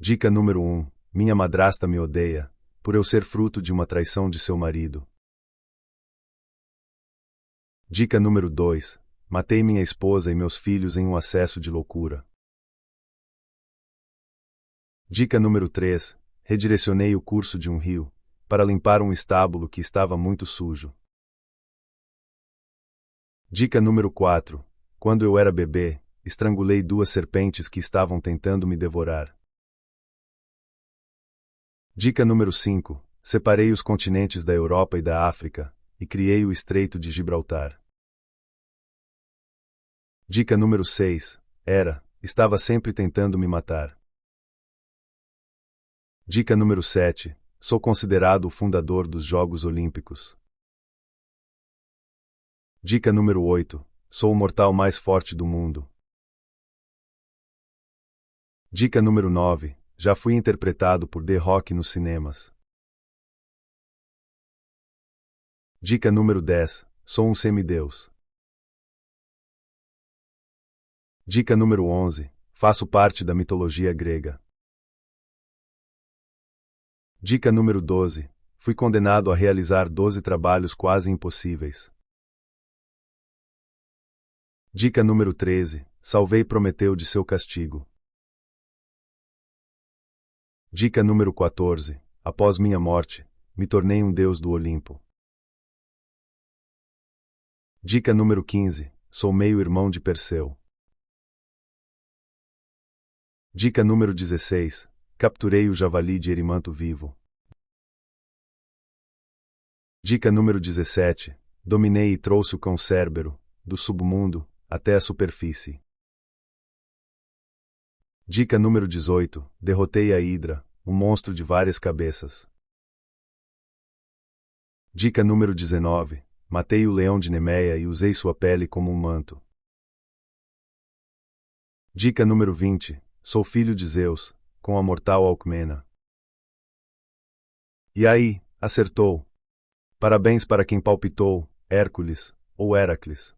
Dica número 1. Minha madrasta me odeia, por eu ser fruto de uma traição de seu marido. Dica número 2. Matei minha esposa e meus filhos em um acesso de loucura. Dica número 3. Redirecionei o curso de um rio, para limpar um estábulo que estava muito sujo. Dica número 4. Quando eu era bebê, estrangulei 2 serpentes que estavam tentando me devorar. Dica número 5. Separei os continentes da Europa e da África, e criei o Estreito de Gibraltar. Dica número 6. Estava sempre tentando me matar. Dica número 7. Sou considerado o fundador dos Jogos Olímpicos. Dica número 8. Sou o mortal mais forte do mundo. Dica número 9. Já fui interpretado por The Rock nos cinemas. Dica número 10. Sou um semideus. Dica número 11. Faço parte da mitologia grega. Dica número 12. Fui condenado a realizar 12 trabalhos quase impossíveis. Dica número 13. Salvei Prometeu de seu castigo. Dica número 14. Após minha morte, me tornei um deus do Olimpo. Dica número 15. Sou meio-irmão de Perseu. Dica número 16. Capturei o javali de Erimanto vivo. Dica número 17. Dominei e trouxe o cão Cérbero, do submundo, até a superfície. Dica número 18. Derrotei a Hidra, um monstro de várias cabeças. Dica número 19. Matei o leão de Nemeia e usei sua pele como um manto. Dica número 20. Sou filho de Zeus, com a mortal Alcmena. E aí, acertou! Parabéns para quem palpitou, Hércules ou Heracles.